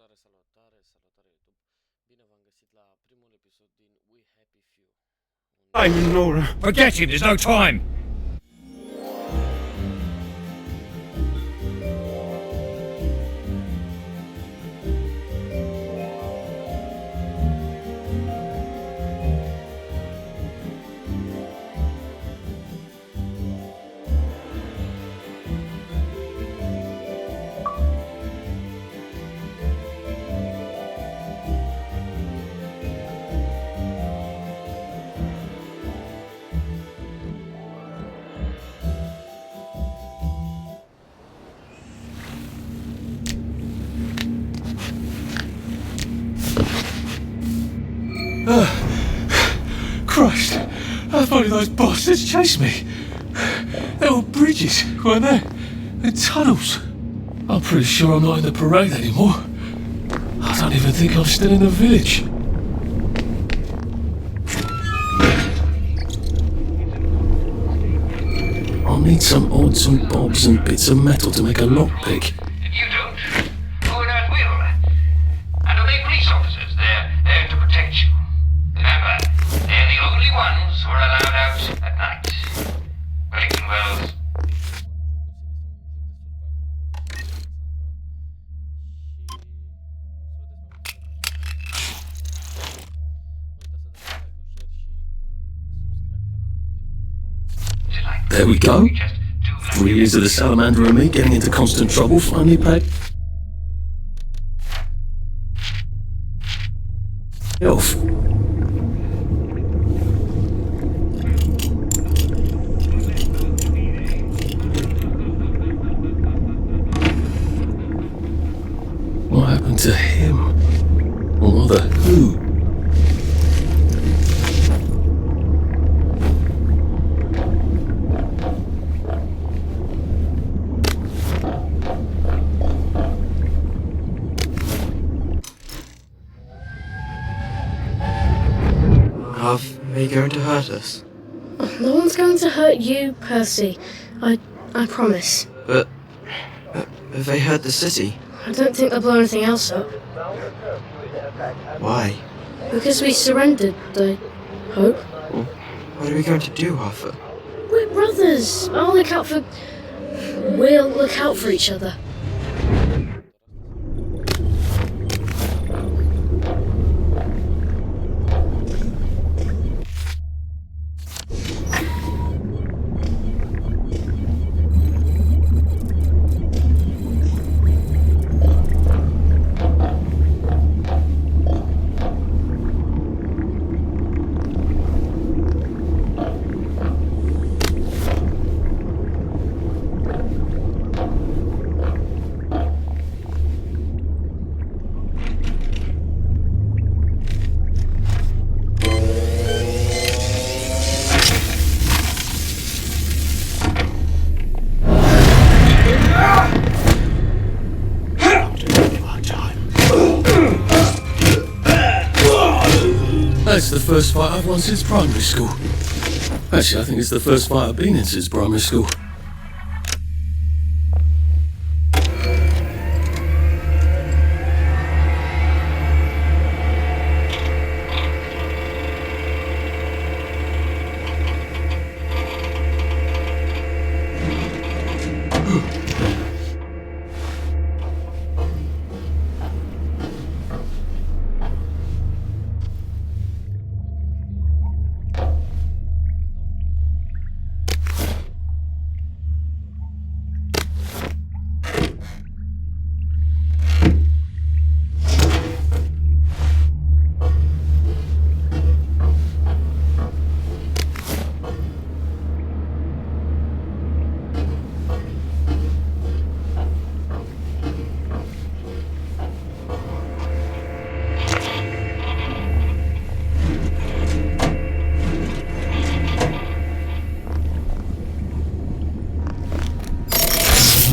Salutare YouTube! Bine v-am găsit la primul episod din We Happy Few. I'm Nora. Forget it, there's no time! Christ, I thought those bastards chased me. There were bridges, weren't there? And tunnels. I'm pretty sure I'm not in the parade anymore. I don't even think I'm still in the village. I'll need some odds and bobs and bits of metal to make a lockpick. You don't? Who on earth will? And are they police officers? They're there to protect you. Remember, they're the only ones who are allowed out at night. Wellington Wells. There we go. 3 years of the salamander and me getting into constant trouble finally paid off. What happened to him? Or the who? Are you going to hurt us? No one's going to hurt you, Percy. I promise. But have they hurt the city? I don't think they'll blow anything else up. Why? Because we surrendered, I hope. Well, what are we going to do, Arthur? We're brothers. We'll look out for each other. That's the first fight I've won since primary school. Actually, I think it's the first fight I've been in since primary school.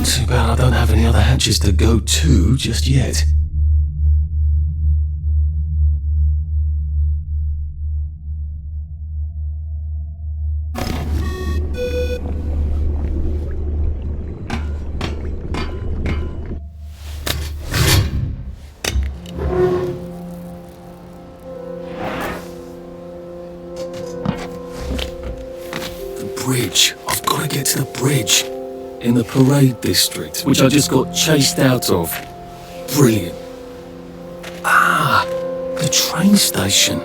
Too bad I don't have any other hatches to go to just yet. bridge. I've got to get to the bridge. In the parade district, which I just got chased out of. Brilliant. Ah, the train station.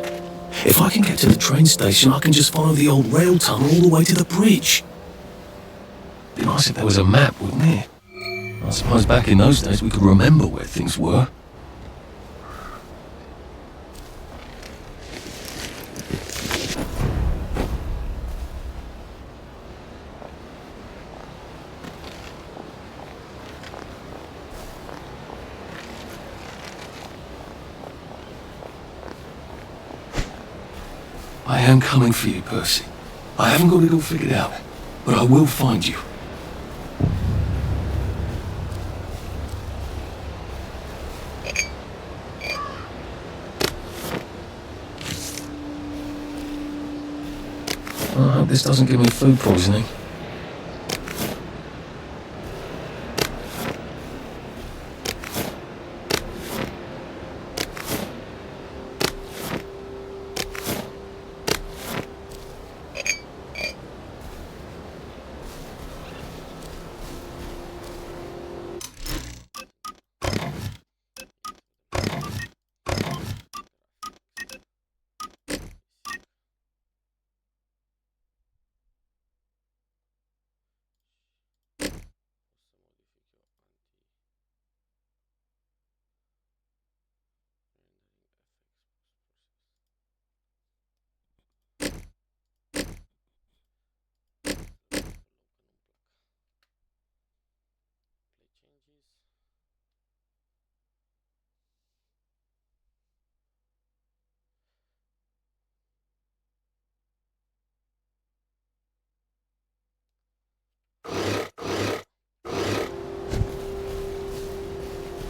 If I can get to the train station, I can just follow the old rail tunnel all the way to the bridge. Be nice if there was a map, wouldn't it? I suppose back in those days we could remember where things were. I am coming for you, Percy. I haven't got it all figured out, but I will find you. I hope this doesn't give me food poisoning.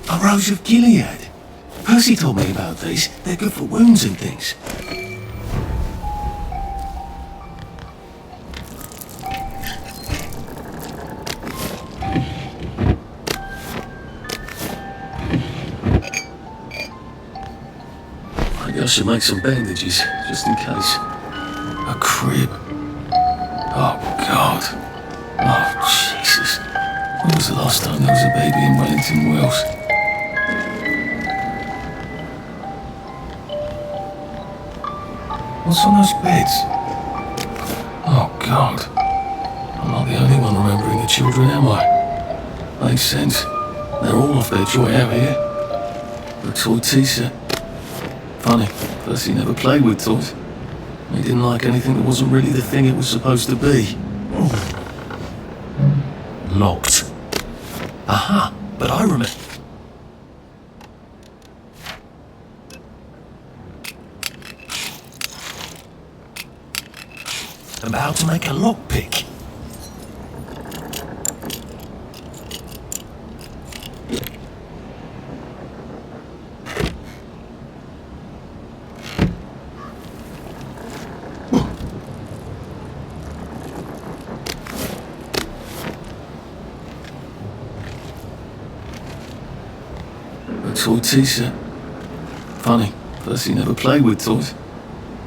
A Rose of Gilead. Percy told me about these. They're good for wounds and things. Maybe I should make some bandages, just in case. A crib. Oh, God. Oh, Jesus. When was the last time there was a baby in Wellington Wells? What's on those beds? Oh, God. I'm not the only one remembering the children, am I? Makes sense. They're all off their joy out here. The toy tea set. Funny, Percy never played with toys. He didn't like anything that wasn't really the thing it was supposed to be. Locked. Aha, but I remember. About how to make a lockpick. A toy tea set. Funny, Percy never played with toys.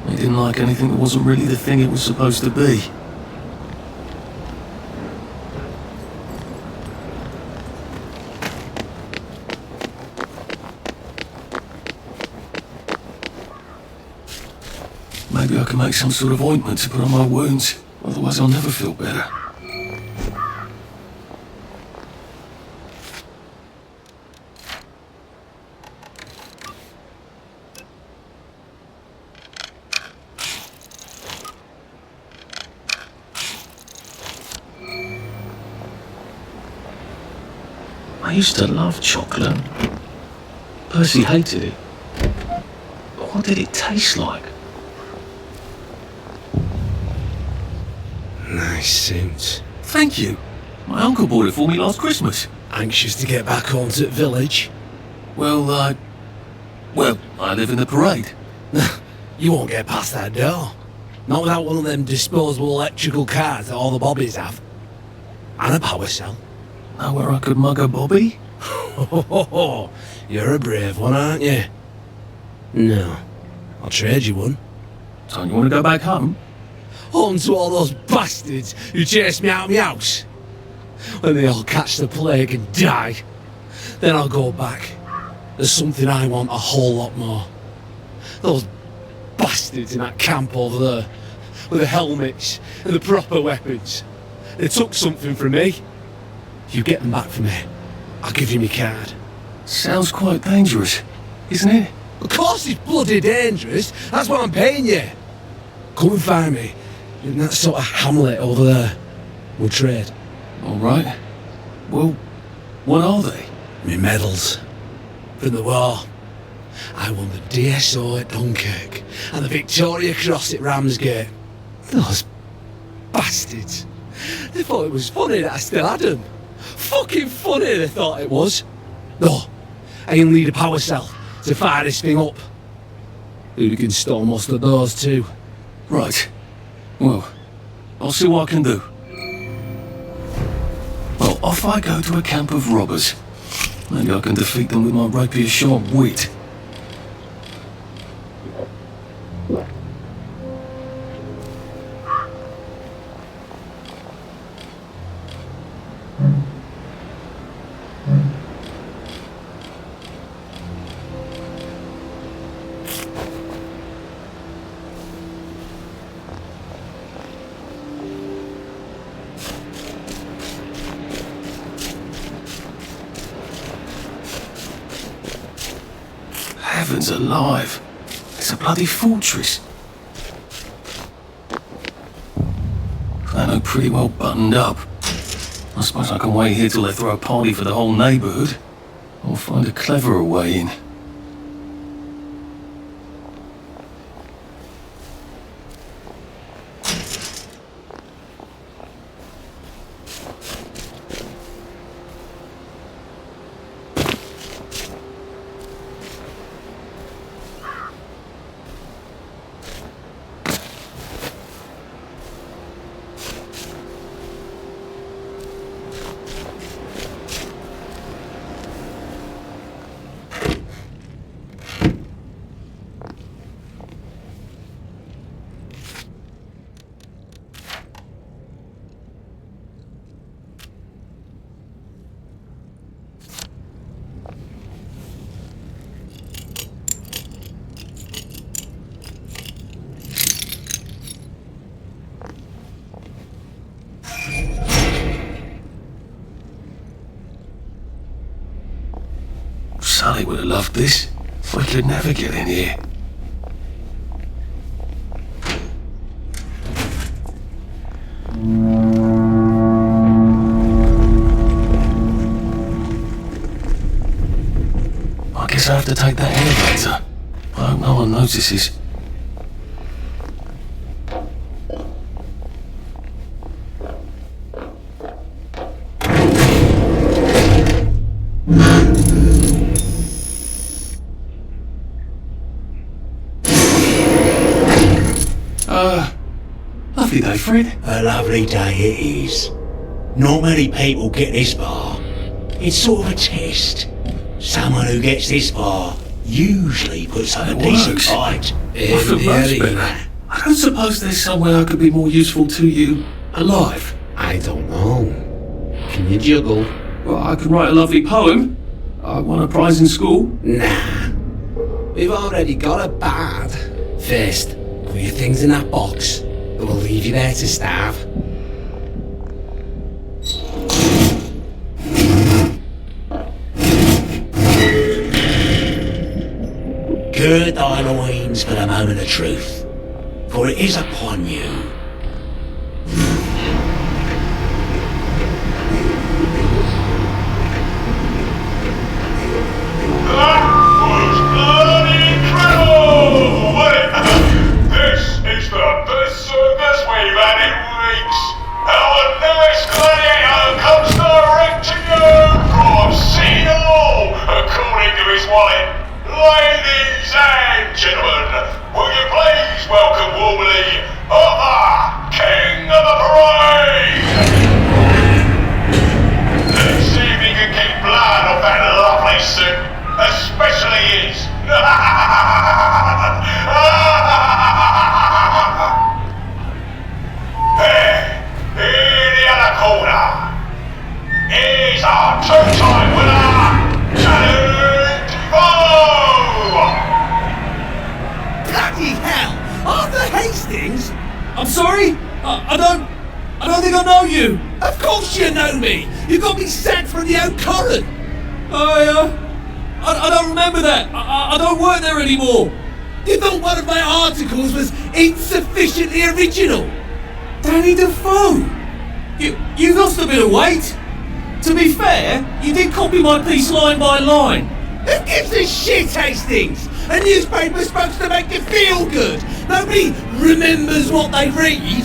He didn't like anything that wasn't really the thing it was supposed to be. Maybe I can make some sort of ointment to put on my wounds, otherwise I'll never feel better. I used to love chocolate. Percy hated it. But what did it taste like? Nice suit. Thank you. My uncle bought it for me last Christmas. Anxious to get back home to the village? Well, I live in the parade. You won't get past that door. Not without one of them disposable electrical cars that all the bobbies have. And a power cell. Know where I could mug a bobby? Ho, you're a brave one, aren't you? No. I'll trade you one. Don't you want to go back home? on to all those bastards who chased me out of my house. When they all catch the plague and die, then I'll go back. There's something I want a whole lot more. Those bastards in that camp over there, with the helmets and the proper weapons. They took something from me. You get them back for me, I'll give you my card. Sounds quite dangerous, isn't it? Of course it's bloody dangerous. That's what I'm paying you. Come and find me in that sort of hamlet over there. We'll trade. All right. Well, what are they? Me medals. From the war. I won the DSO at Dunkirk and the Victoria Cross at Ramsgate. Those bastards. They thought it was funny that I still had them. Fucking funny they thought it was. No, I can lead a power cell to fire this thing up. Hooligans stole most of those too. Right. Well, I'll see what I can do. Well, off I go to a camp of robbers. Maybe I can defeat them with my rapier-sharp wit. Heavens alive! It's a bloody fortress. They look pretty well buttoned up. I suppose I can wait here till they throw a party for the whole neighbourhood. Or find a cleverer way in. Sally would have loved this. We could never get in here. I guess I have to take that elevator. I hope no one notices. Lovely day, Fred. A lovely day it is. Not many people get this far. It's sort of a test. Someone who gets this far usually puts up a decent fight. I feel much better. I don't suppose there's somewhere I could be more useful to you alive. I don't know. Can you juggle? Well, I can write a lovely poem. I won a prize in school. Nah. We've already got a bard. First, put your things in that box. It will leave you there to starve. Gird thy loins for the moment of truth, for it is upon you. That was bloody incredible! This is the best circus we've had in weeks. Our newest gladiator comes direct to you from City Hall, according to his wallet. Ladies and gentlemen, will you please welcome warmly Arthur, King of the Parade! Let's see if he can keep blood off that lovely suit, especially his. got me sacked from the old current. I don't remember that. I don't work there anymore. You thought one of my articles was insufficiently original? Danny Defoe! You lost a bit of weight. To be fair, you did copy my piece line by line. Who gives a shit, Hastings? A newspaper's supposed to make you feel good. Nobody remembers what they read.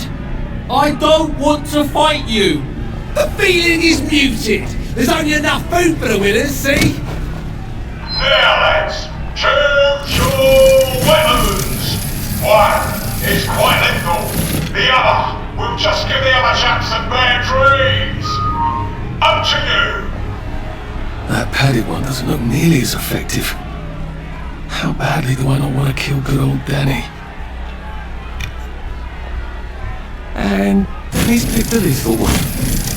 I don't want to fight you. The feeling is muted. There's only enough food for the winners, see? Now, lads, choose your weapons. One is quite lethal. The other will just give the other chaps some bad dreams. Up to you. That padded one doesn't look nearly as effective. How badly do I not want to kill good old Danny? And he's picked the lethal one.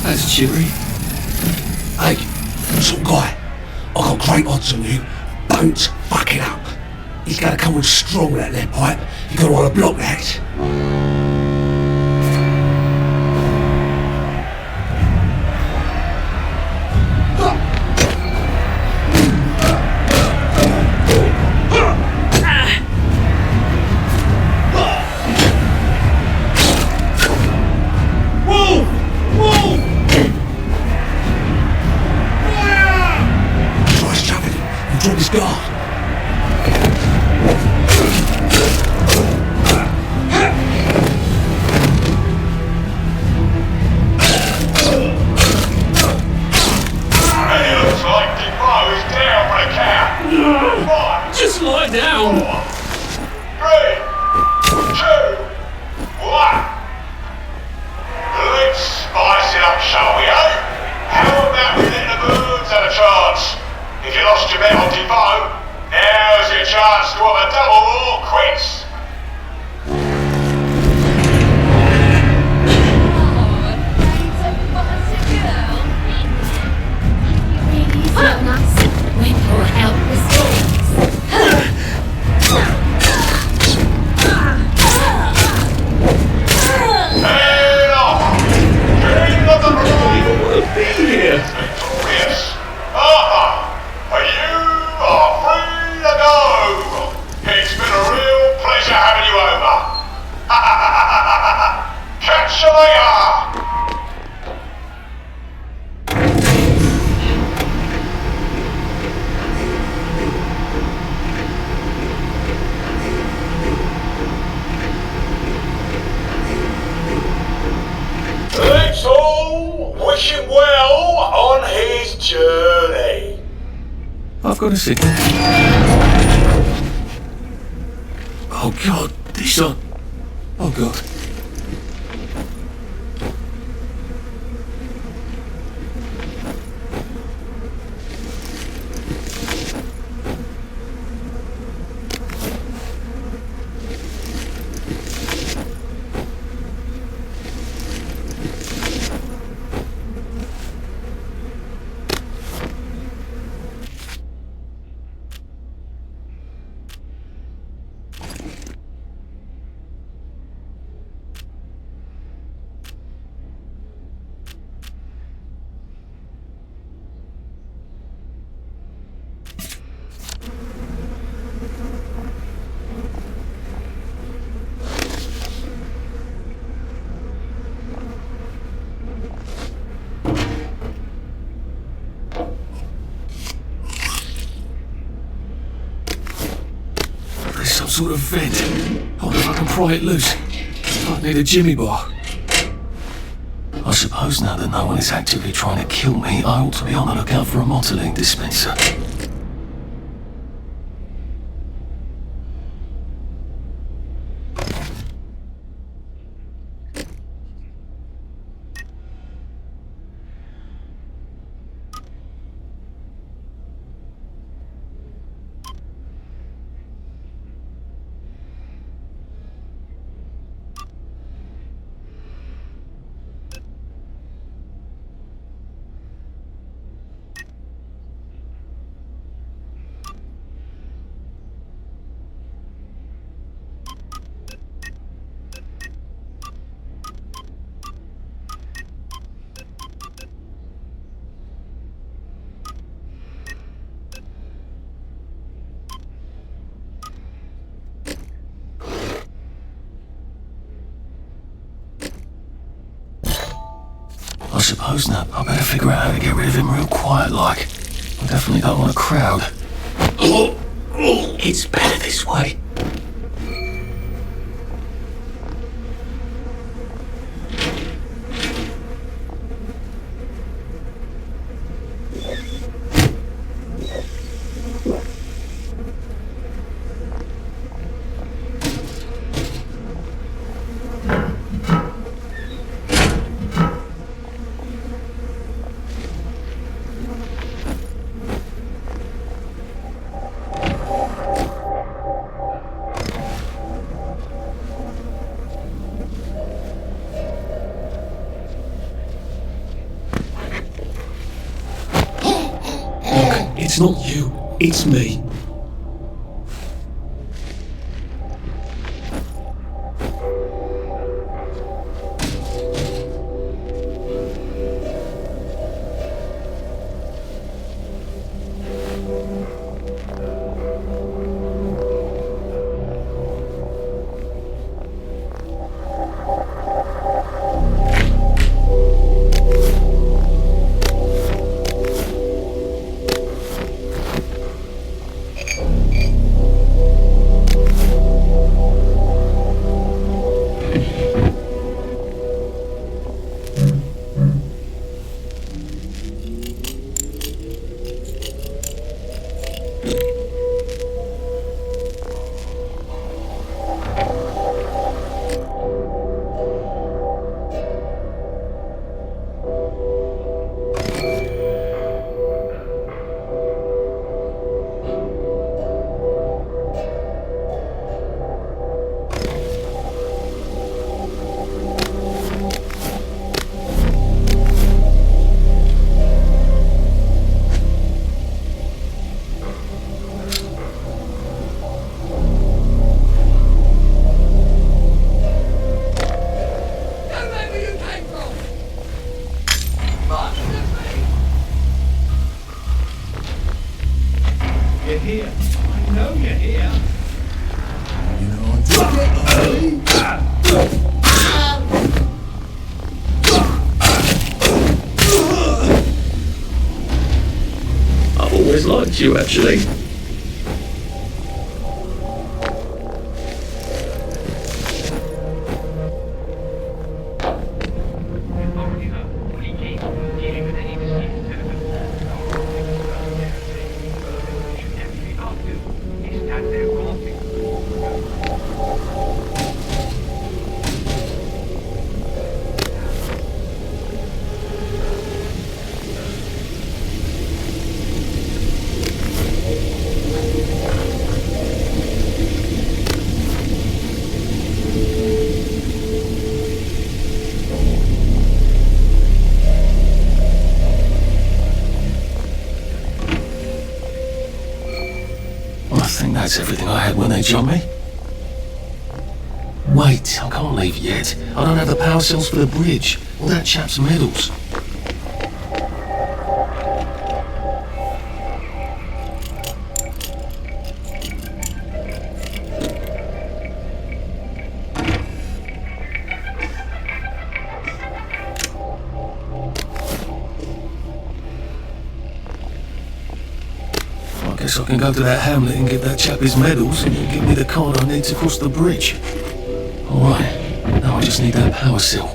That's cheery. Hey, some guy, I got great odds on you. Don't fuck it up. He's gonna come on strong with that lead pipe. You gotta wanna block that. Drop his guard. It looks like Defoe is down for the count. 5, Just lie down. 4, 3, 2, 1. Let's spice it up, shall we, eh? How about we let the birds have a chance? If you lost your bet on Defoe, now's your chance to have a double or quits. And off! King of the Bride victorious. You are free to go. It's been a real pleasure having you over. Catch you later. Let's all wish him well on his journey. I've got a signal. Oh God, these are... Oh God. Some sort of vent. I wonder if I can pry it loose. Might need a jimmy bar. I suppose now that no one is actively trying to kill me, I ought to be on the lookout for a motoline dispenser. suppose not. I better figure out how to get rid of him real quiet like. I definitely don't want a crowd. It's better this way. It's not you, it's me. You're here. I know you're here. You know I I've always liked you, actually. I think that's everything I had when they jumped me. Wait, I can't leave yet. I don't have the power cells for the bridge. All that chap's medals. I guess I can go to that hamlet and get that chap his medals and he'll give me the card I need to cross the bridge. Alright, now I just need that power cell.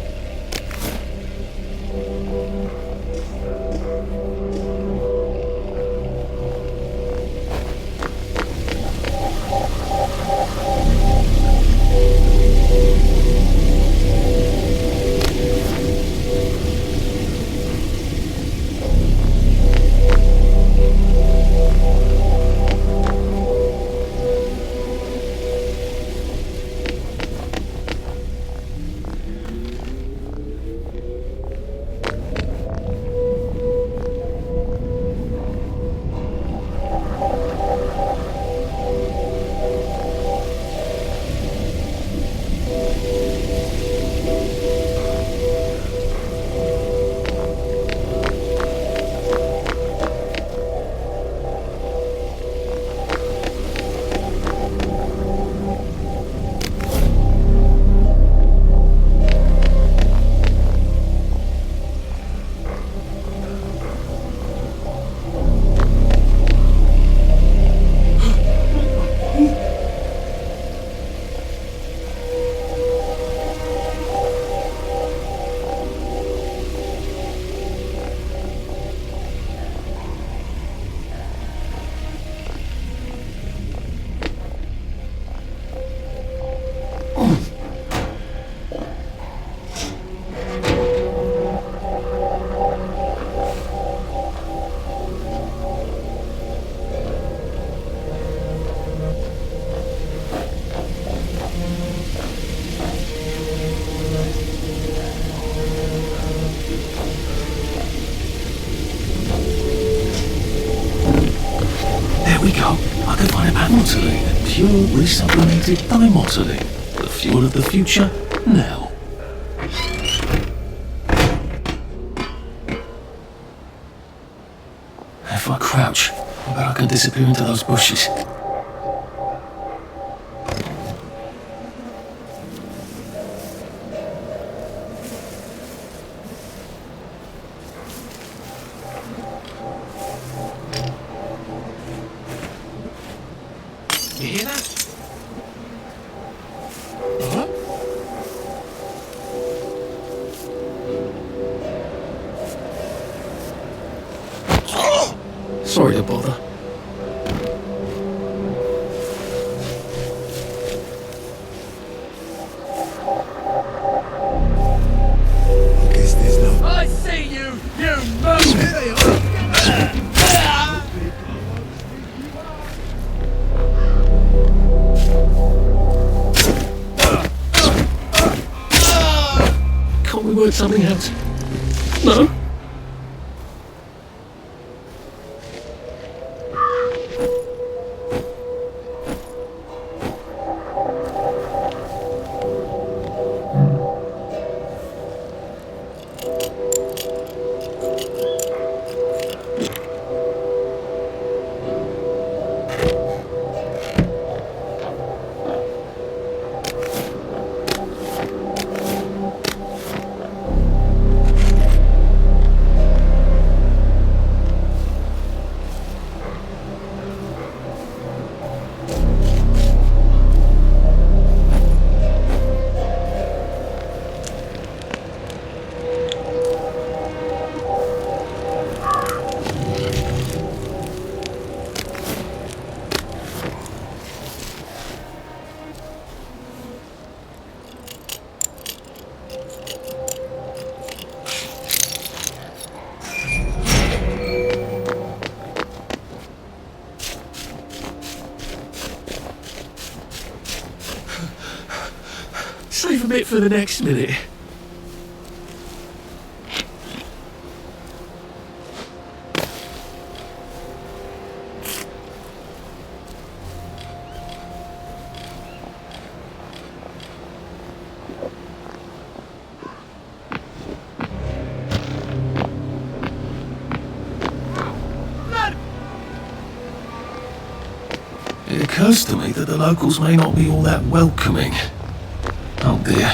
There we go. I can find a panotily, pure resublimated dimotily. The fuel of the future, now. If I crouch, I bet I can disappear into those bushes. You hear that? Sorry to bother. Guess there's no... I see you, you move! Here they are! Can't we work something out? No? Save a bit for the next minute. It occurs to me that the locals may not be all that welcoming. Oh dear.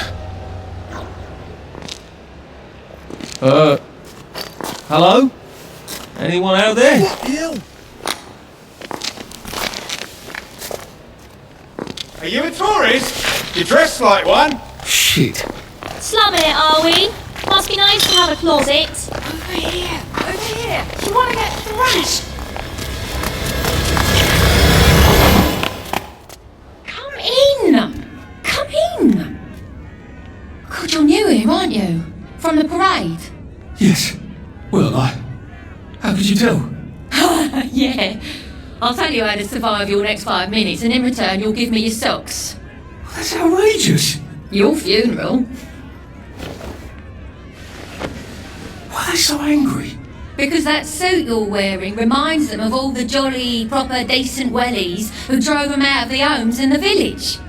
Hello? Anyone out there? What the hell? Are you a tourist? You dress like one. Shit. Slumming it, are we? Must be nice to have a closet. Over here! Over here! You want to get thrashed? Come in! Come in! God, you're new here, aren't you? From the parade? Yes. Well, how could you tell? Yeah. I'll tell you how to survive your next 5 minutes, and in return you'll give me your socks. That's outrageous. Your funeral? Why are they so angry? Because that suit you're wearing reminds them of all the jolly, proper, decent wellies who drove them out of the homes in the village.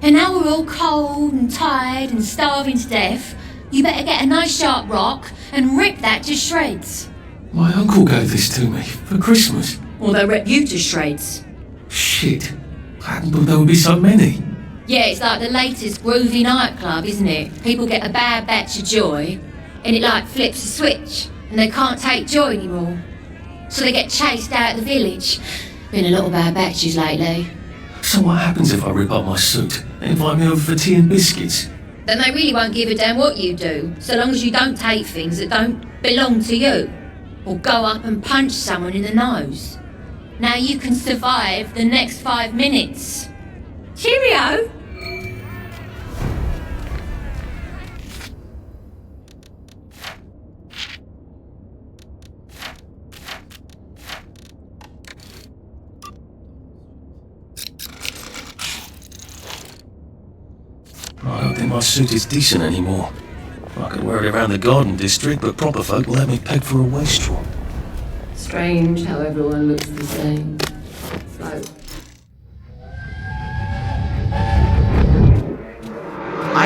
And now we're all cold and tired and starving to death. You better get a nice sharp rock and rip that to shreds. My uncle gave this to me for Christmas. Or they'll rip you to shreds. Shit. I hadn't thought there would be so many. Yeah, it's like the latest groovy nightclub, isn't it? People get a bad batch of joy, and it like flips a switch, and they can't take joy anymore. So they get chased out of the village. Been a lot of bad batches lately. So what happens if I rip up my suit and invite me over for tea and biscuits? Then they really won't give a damn what you do, so long as you don't take things that don't belong to you. Or go up and punch someone in the nose. Now you can survive the next 5 minutes. Cheerio! I don't think my suit is decent anymore. I could wear it around the garden district, but proper folk will have me pegged for a wastrel. Strange how everyone looks the same.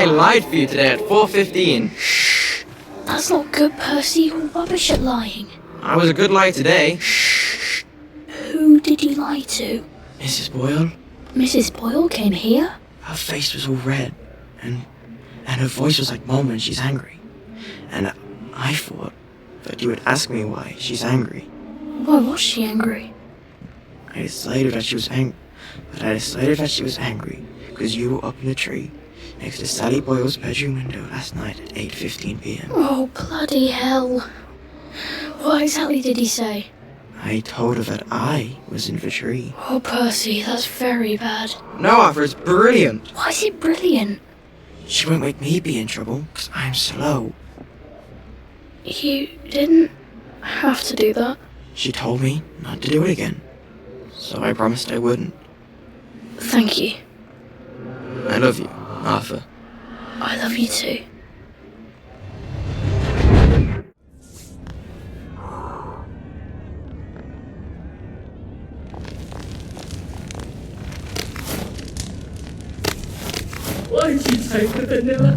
I lied for you today at 4:15. That's not good, Percy. You're rubbish at lying. I was a good liar today. Who did you lie to? Mrs. Boyle? Mrs. Boyle came here? Her face was all red, and her voice was like Mom when she's angry. And I thought that you would ask me why she's angry. Why was she angry? I decided that she was angry because you were up in the tree next to Sally Boyle's bedroom window last night at 8:15 p.m. Oh, bloody hell. What exactly did he say? I told her that I was in the tree. Oh, Percy, that's very bad. No, Arthur, it's brilliant. Why is it brilliant? She won't make me be in trouble because I'm slow. You didn't have to do that. She told me not to do it again, so I promised I wouldn't. Thank you. I love you, Arthur. I love you too. Why did you take the vanilla?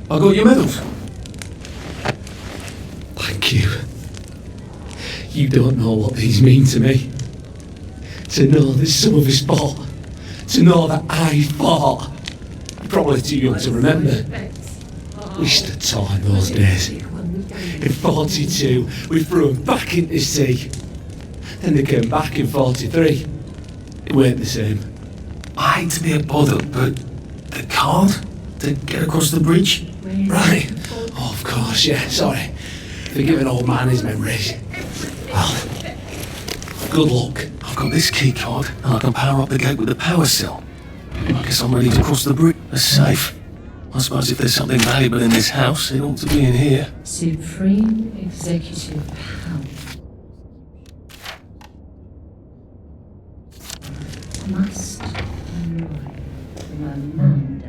I got your medals. Thank you. You don't know what these mean to me. To know that some of us fought. To know that I fought. You're probably too young to remember. We stood tall in those days. In 42, we threw them back into the sea. Then they came back in 43. It weren't the same. I hate to be a bother, but the card to get across the bridge? Right. Oh, of course, yeah, sorry. Forgive an old man his memories. Well, good luck. I've got this key card, and I can power up the gate with the power cell. I guess I'm ready to cross the bridge. That's safe. I suppose if there's something valuable in this house, it ought to be in here. Supreme executive power. Must arrive from Amanda.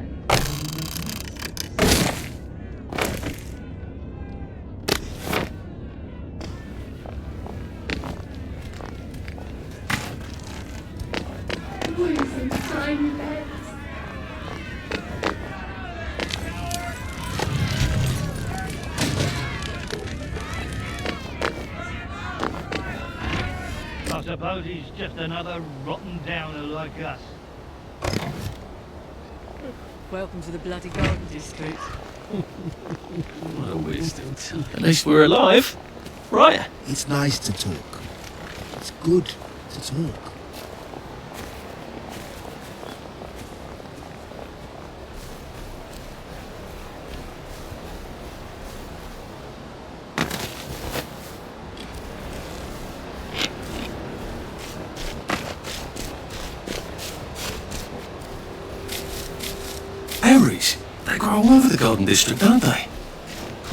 I suppose he's just another rotten downer like us. Welcome to the bloody garden district. Well, we're still time. At least we're alive. Right. It's nice to talk. It's good to talk. Berries. They grow all over the garden district, don't they?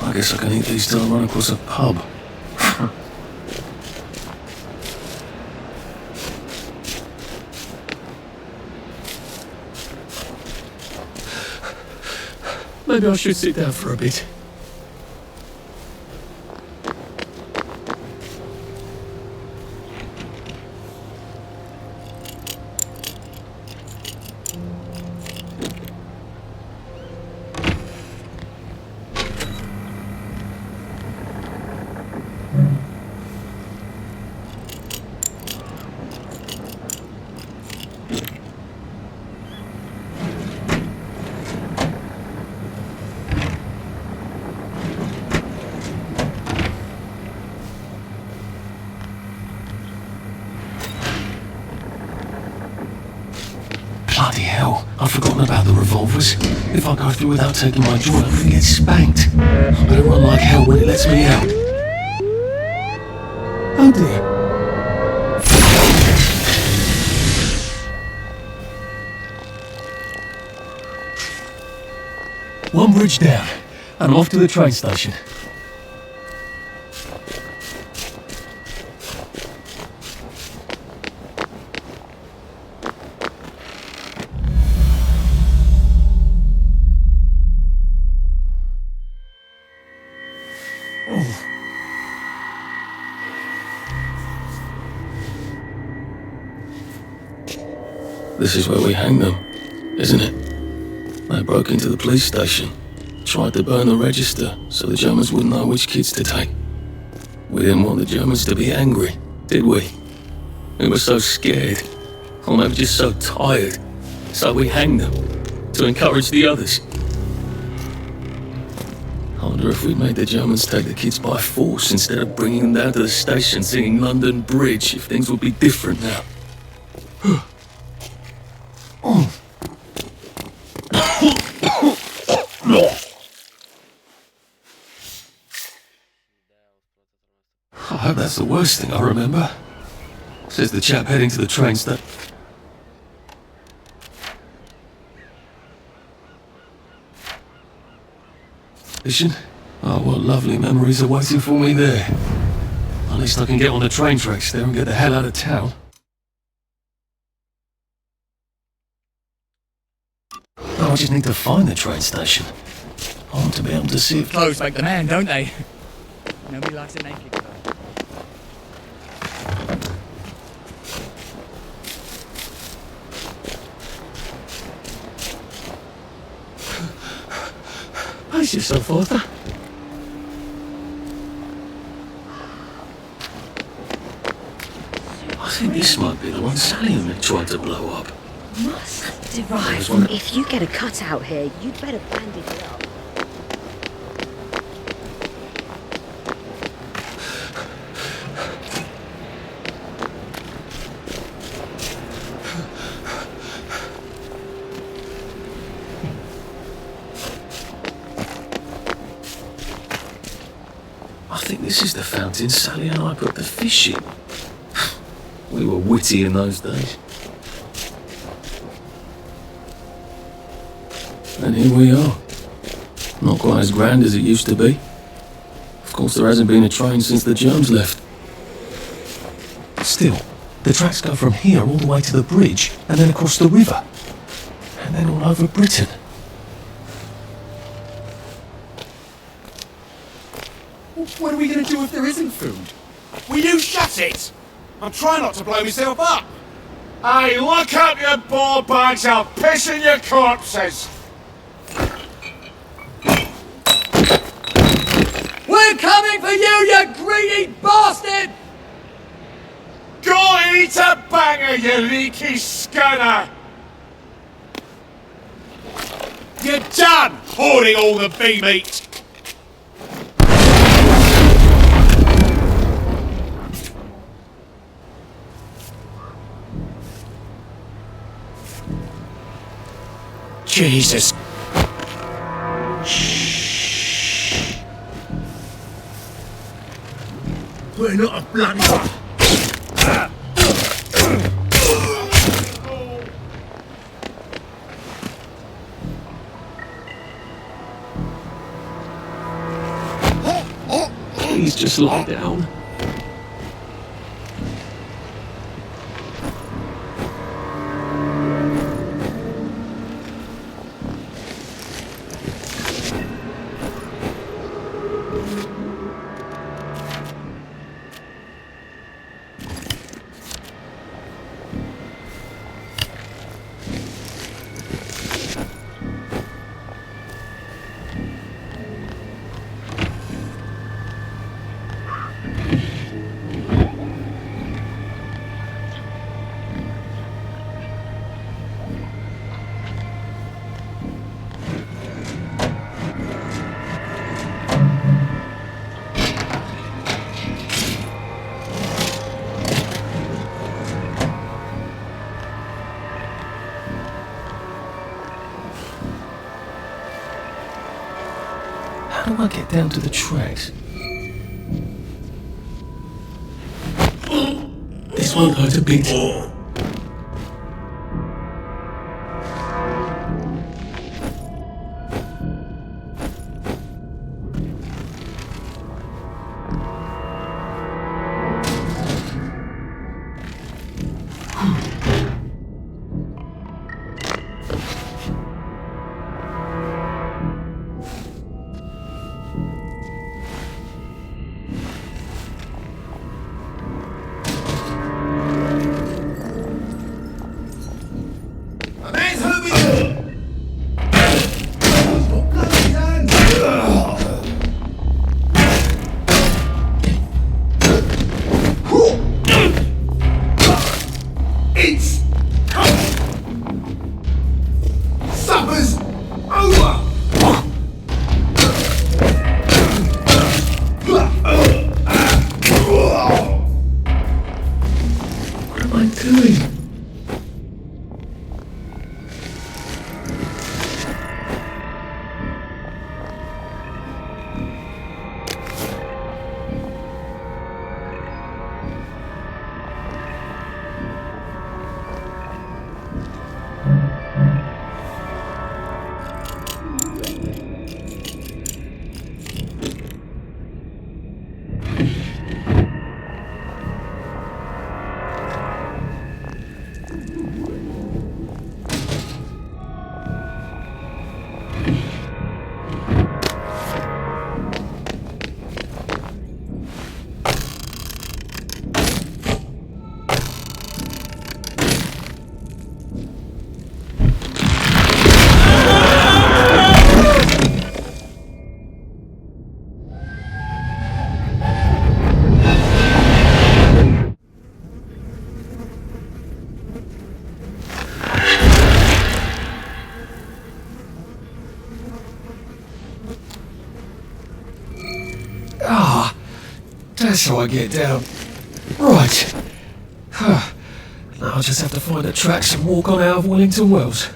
I guess I can eat these till I run across a pub. Maybe I should sit down for a bit. Bloody hell, I've forgotten about the revolvers. If I go through without taking my joint, I'm gonna get spanked. I better run like hell when it lets me out. Oh dear. One bridge down, and I'm off to the train station. This is where we hang them, isn't it? They broke into the police station, tried to burn the register so the Germans wouldn't know which kids to take. We didn't want the Germans to be angry, did we? We were so scared, or maybe just so tired, so we hanged them to encourage the others. I wonder if we made the Germans take the kids by force instead of bringing them down to the station singing London Bridge, if things would be different now. I hope that's the worst thing I remember, says the chap heading to the train station. Oh, what lovely memories are waiting for me there. At least I can get on the train tracks there and get the hell out of town. I just need to find the train station. I want to be able to see if... Clothes make the man, don't they? Nobody likes a naked guy. Pace yourself, Arthur. I think this might be the one Sally and Nick tried to blow up. Must derive from if you get a cut out here, you'd better bandage it up. I think this is the fountain Sally and I put the fish in. We were witty in those days. And here we are. Not quite as grand as it used to be. Of course, there hasn't been a train since the Germs left. Still, the tracks go from here all the way to the bridge, and then across the river. And then all over Britain. What are we going to do if there isn't food? Will you shut it? I'm trying not to blow myself up. Hey, look up your ball bags, I'll piss in your corpses. We're coming for you, you greedy bastard! Go eat a banger, you leaky scunner! You're done hoarding all the bee meat! Jesus. Shh. We're not a bloody... Please just lie down. How do I get down to the tracks? This won't hurt a bit. That's how I get down. Right. Now I'll just have to find the tracks and walk on out of Wellington Wells.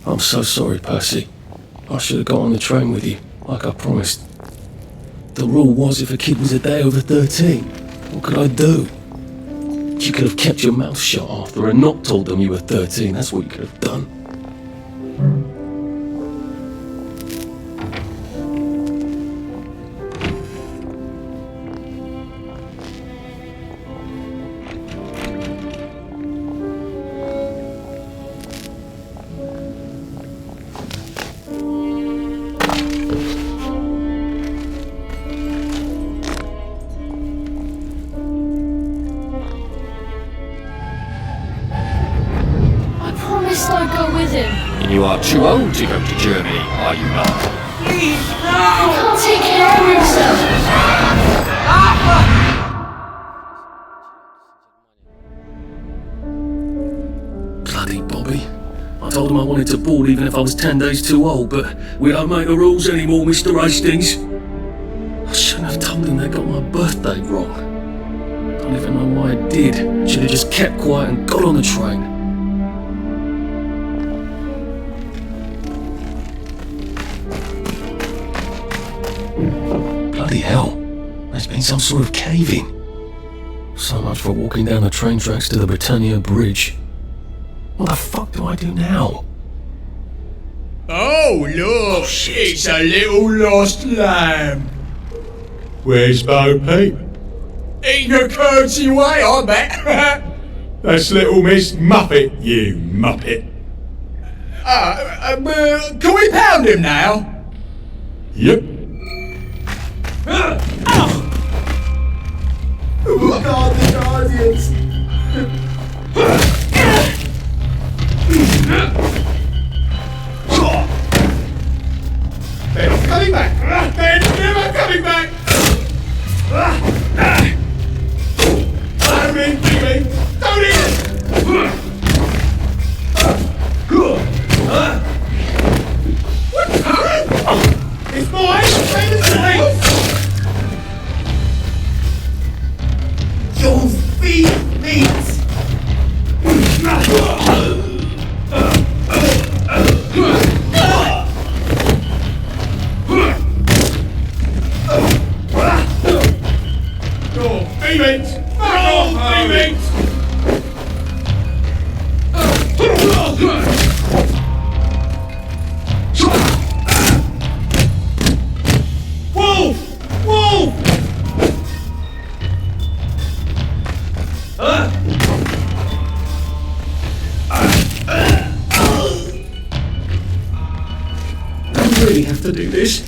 I'm so sorry, Percy. I should have got on the train with you, like I promised. The rule was if a kid was a day over 13, what could I do? You could have kept your mouth shut after and not told them you were 13, that's what you could have done. You are too old to go to Germany, are you not? Please, no! He can't take care of himself. Bloody Bobby. I told him I wanted to board even if I was 10 days too old, but we don't make the rules anymore, Mr. Hastings. I shouldn't have told him they got my birthday wrong. Don't even know why I did. Should have just kept quiet and got on the train. Bloody hell, there's been some sort of cave-in. So much for walking down the train tracks to the Britannia Bridge. What the fuck do I do now? Oh, look, it's a little lost lamb. Where's Bo Peep? Eating a curtsy away, I bet. That's little Miss Muppet, you muppet. Can we pound him now? Yep. Oh God, the Guardians! They're not coming back! They're never coming back! I'm in, baby! Don't eat it! What? It's mine! really have to do this?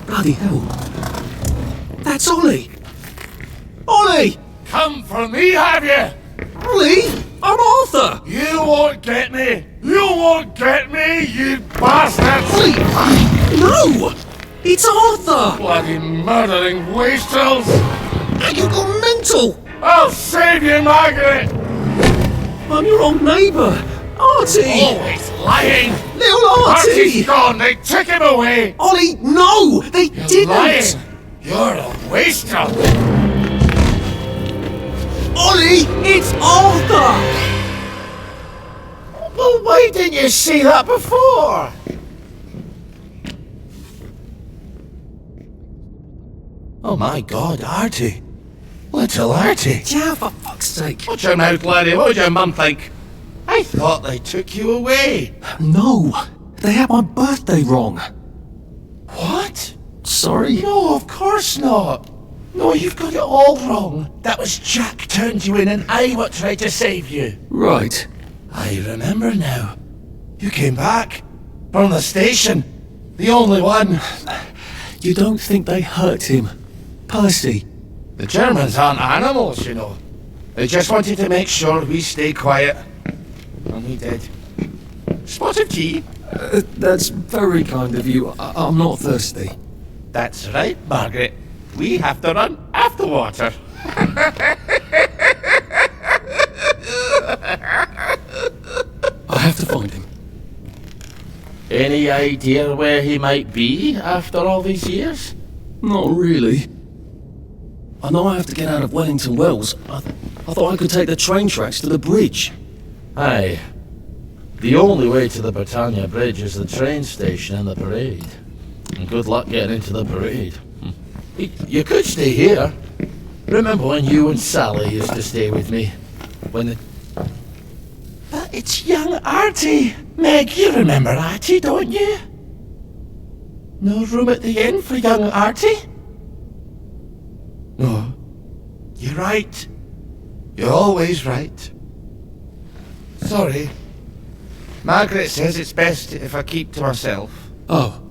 Bloody hell. That's Ollie! Ollie! Come for me, have you? Ollie! I'm Arthur! You won't get me! You won't get me, you bastards! Ollie! No! It's Arthur! Bloody murdering wastrels! You got mental! I'll save you, Margaret! I'm your old neighbour, Artie! Always lying! Little Artie! Artie's gone, they took him away! Ollie, no! They You're didn't! lying! You're a wastrel! Ollie, it's Arthur! Well, why didn't you see that before? Oh my God, Artie. Little Artie. Yeah, for fuck's sake. Watch your mouth, laddie. What would your mum think? I thought they took you away. No, they had my birthday wrong. What? Sorry? No, of course not. No, you've got it all wrong. That was Jack turned you in and I what tried to save you. Right. I remember now. You came back from the station. The only one. You don't think they hurt him? Percy? The Germans aren't animals, you know. They just wanted to make sure we stay quiet. And we did. Spot of tea? That's very kind of you. I'm not thirsty. That's right, Margaret. We have to run after water. I have to find him. Any idea where he might be after all these years? Not really. I know I have to get out of Wellington Wells. I thought I could take the train tracks to the bridge. Aye. The only way to the Britannia Bridge is the train station and the parade. And good luck getting into the parade. You could stay here. Remember when you and Sally used to stay with me? But it's young Artie. Meg, you remember Artie, don't you? No room at the inn for young Artie? No. You're right. You're always right. Sorry. Margaret says it's best if I keep to myself. Oh.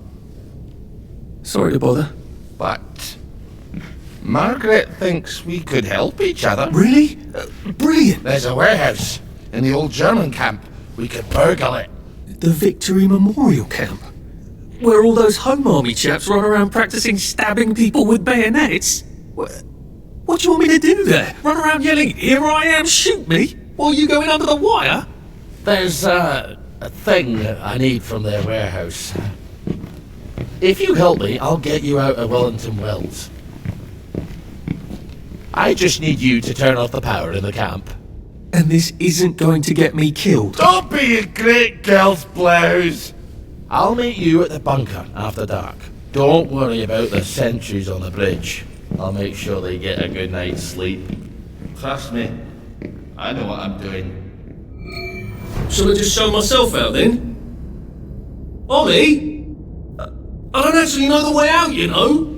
Sorry to bother. But Margaret thinks we could help each other. Really? Brilliant. There's a warehouse in the old German camp. We could burgle it. The Victory Memorial Camp? Where all those Home Army chaps run around practicing stabbing people with bayonets? What do you want me to do there? Run around yelling, "Here I am, shoot me," while you go in under the wire? There's a thing I need from their warehouse. If you help me, I'll get you out of Wellington Wells. I just need you to turn off the power in the camp. And this isn't going to get me killed. Don't be a great girl's blouse. I'll meet you at the bunker after dark. Don't worry about the sentries on the bridge. I'll make sure they get a good night's sleep. Trust me, I know what I'm doing. Shall I just show myself out then? Ollie? I don't actually know the way out, you know.